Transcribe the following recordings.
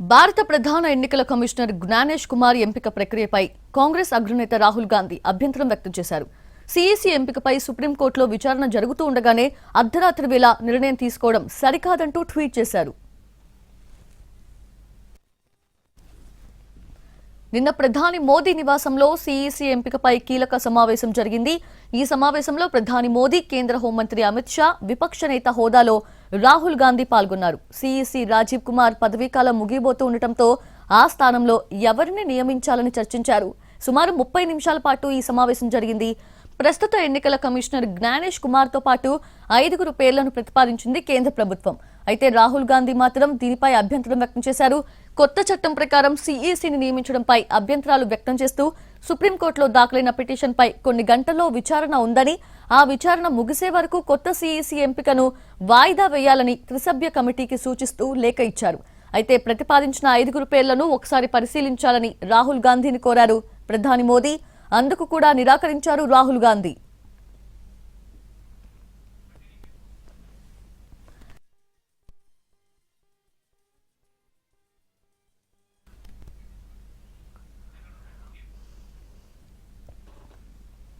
భారత ప్రధాన ఎన్నికల కమిషనర్ జ్ఞానేష్ కుమార్ ఎంపిక ప్రక్రియపై కాంగ్రెస్ అగ్రనేత రాహుల్ గాంధీ అభ్యంతరం వ్యక్తం చేశారు. సీఈసీ ఎంపికపై సుప్రీంకోర్టులో విచారణ జరుగుతూ ఉండగానే అర్ధరాత్రి వేళ నిర్ణయం తీసుకోవడం సరికాదంటూ ట్వీట్ చేశారు. నిన్న ప్రధాని మోదీ నివాసంలో సీఈసీ ఎంపికపై కీలక సమావేశం జరిగింది. ఈ సమావేశంలో ప్రధాని మోదీ, కేంద్ర హోంమంత్రి అమిత్ షా, విపక్ష నేత హోదాలో రాహుల్ గాంధీ పాల్గొన్నారు. సీఈసీ రాజీవ్ కుమార్ పదవీకాలం ముగియబోతూ ఉండటంతో ఆ స్థానంలో ఎవరిని నియమించాలని చర్చించారు. సుమారు 30 నిమిషాల పాటు ఈ సమావేశం జరిగింది. ప్రస్తుత ఎన్నికల కమిషనర్ జ్ఞానేష్ కుమార్ తో పాటు 5 పేర్లను ప్రతిపాదించింది కేంద్ర ప్రభుత్వం. అయితే రాహుల్ గాంధీ మాత్రం దీనిపై అభ్యంతరం వ్యక్తం చేశారు. కొత్త చట్టం ప్రకారం సీఈసీని నియమించడంపై అభ్యంతరాలు వ్యక్తం చేస్తూ సుప్రీంకోర్టులో దాఖలైన పిటిషన్పై కొన్ని గంటల్లో విచారణ ఉందని, ఆ విచారణ ముగిసే వరకు కొత్త సీఈసీ ఎంపికను వాయిదా వేయాలని త్రిసభ్య కమిటీకి సూచిస్తూ లేఖ ఇచ్చారు. అయితే ప్రతిపాదించిన 5 పేర్లను ఒకసారి పరిశీలించాలని రాహుల్ గాంధీని కోరారు ప్రధాని మోదీ. అందుకు కూడా నిరాకరించారు రాహుల్ గాంధీ.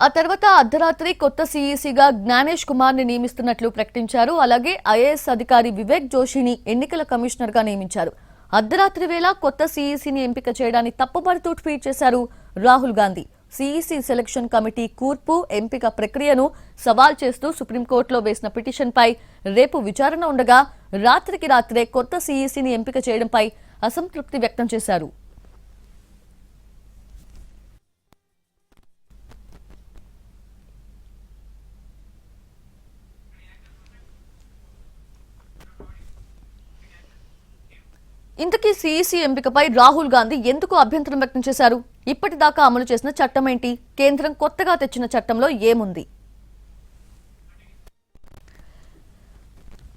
ఆ తర్వాత అర్ధరాత్రి కొత్త సీఈసీగా జ్ఞానేష్ కుమార్ ని నియమిస్తున్నట్లు ప్రకటించారు. అలాగే ఐఏఎస్ అధికారి వివేక్ జోషిని ఎన్నికల కమిషనర్ గా నియమించారు. అర్ధరాత్రి వేళ కొత్త సీఈసీని ఎంపిక చేయడాన్ని తప్పుపడుతూ ట్వీట్ చేశారు Rahul Gandhi. CEC selection committee కూర్పు, ఎంపిక ప్రక్రియను సవాల్ చేస్తూ సుప్రీంకోర్టులో వేసిన పిటిషన్పై రేపు విచారణ ఉండగా రాత్రికి రాత్రే కొత్త సీఈసీని ఎంపిక చేయడంపై అసంతృప్తి వ్యక్తం చేశారు. ఇంతకీ సీఈసీ ఎంపికపై రాహుల్ గాంధీ ఎందుకు అభ్యంతరం వ్యక్తం చేశారు? ఇప్పటిదాకా అమలు చేసిన చట్టం ఏంటి? కేంద్రం కొత్తగా తెచ్చిన చట్టంలో ఏముంది?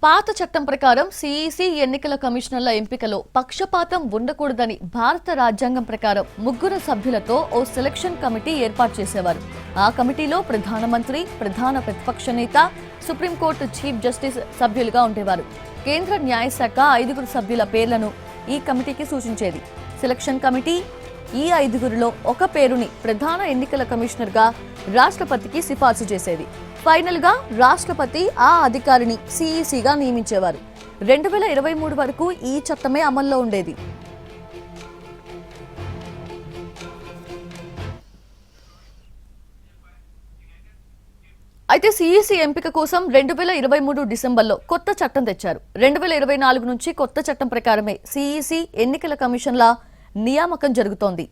పాత చట్టం ప్రకారం సీఈసీ ఎన్నికల కమిషనర్ల ఎంపికలో పక్షపాతం ఉండకూడదని భారత రాజ్యాంగం ప్రకారం 3 సభ్యులతో ఓ సెలక్షన్ కమిటీ ఏర్పాటు చేసేవారు. ఆ కమిటీలో ప్రధానమంత్రి, ప్రధాన ప్రతిపక్ష నేత, సుప్రీంకోర్టు చీఫ్ జస్టిస్ సభ్యులుగా ఉండేవారు. కేంద్ర న్యాయశాఖ 5 సభ్యుల పేర్లను ఈ కమిటీకి సూచించేది. సెలక్షన్ కమిటీ ఈ 5లో ఒక పేరుని ప్రధాన ఎన్నికల కమిషనర్ గా రాష్ట్రపతికి సిఫార్సు చేసేది. ఫైనల్ గా రాష్ట్రపతి ఆ అధికారిని సీఈసీగా నియమించేవారు. 2023 వరకు ఈ చట్టమే అమల్లో ఉండేది. అయితే సీఈసీ ఎంపిక కోసం 2023 డిసెంబర్లో కొత్త చట్టం తెచ్చారు. 2024 నుంచి కొత్త చట్టం ప్రకారమే సీఈసీ ఎన్నికల కమిషన్ల నియామకం జరుగుతోంది.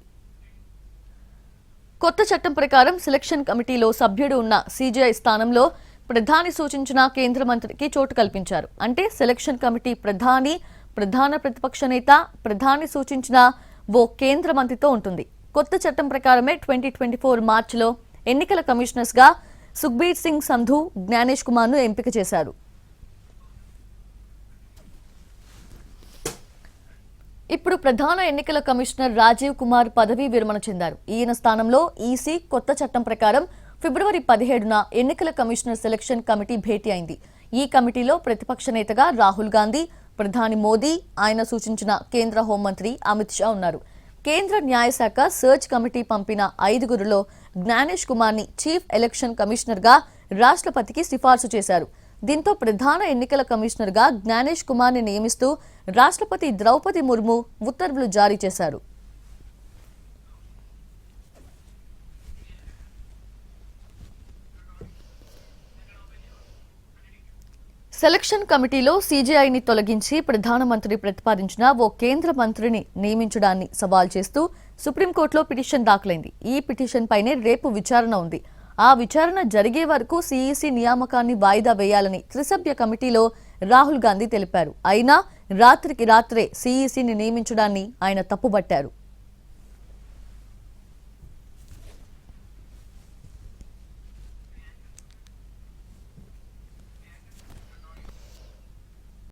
కొత్త చట్టం ప్రకారం సెలక్షన్ కమిటీలో సభ్యుడు ఉన్న సీజీఐ స్థానంలో ప్రధాని సూచించిన కేంద్ర మంత్రికి చోటు కల్పించారు. అంటే సెలక్షన్ కమిటీ ప్రధాని, ప్రధాన ప్రతిపక్ష నేత, ప్రధాని సూచించిన ఓ కేంద్ర మంత్రితో ఉంటుంది. కొత్త చట్టం ప్రకారమే 2024 మార్చిలో ఎన్నికల కమిషనర్స్ గా సుఖ్బీర్ సింగ్ సంధు, జ్ఞానేష్ కుమార్ ను ఎంపిక చేశారు. ఇప్పుడు ప్రధాన ఎన్నికల కమిషనర్ రాజీవ్ కుమార్ పదవీ విరమణ చెందారు. ఈయన స్థానంలో ఈసీ కొత్త చట్టం ప్రకారం ఫిబ్రవరి 17న ఎన్నికల కమిషనర్ సెలక్షన్ కమిటీ భేటీ అయింది. ఈ కమిటీలో ప్రతిపక్ష నేతగా రాహుల్ గాంధీ, ప్రధాని మోదీ, ఆయన సూచించిన కేంద్ర హోంమంత్రి అమిత్ షా ఉన్నారు. కేంద్ర న్యాయశాఖ సర్చ్ కమిటీ పంపిన 5లో జ్ఞానేష్ కుమార్ ని చీఫ్ ఎలక్షన్ కమిషనర్ గా రాష్ట్రపతికి సిఫార్సు చేశారు. దీంతో ప్రధాన ఎన్నికల కమిషనర్ గా జ్ఞానేష్ కుమార్ ని నియమిస్తూ రాష్ట్రపతి ద్రౌపది ముర్ము ఉత్తర్వులు జారీ చేశారు. సెలక్షన్ కమిటీలో సీజీఐని తొలగించి ప్రధానమంత్రి ప్రతిపాదించిన ఓ కేంద్ర మంత్రిని నియమించడాన్ని సవాల్ చేస్తూ సుప్రీంకోర్టులో పిటిషన్ దాఖలైంది. ఈ పిటిషన్ పైనే రేపు విచారణ ఉంది. ఆ విచారణ జరిగే వరకు సీఈసీ నియామకాన్ని వాయిదా వేయాలని త్రిసభ్య కమిటీలో రాహుల్ గాంధీ తెలిపారు. అయినా రాత్రికి రాత్రే సీఈసీని నియమించడాన్ని ఆయన తప్పుబట్టారు.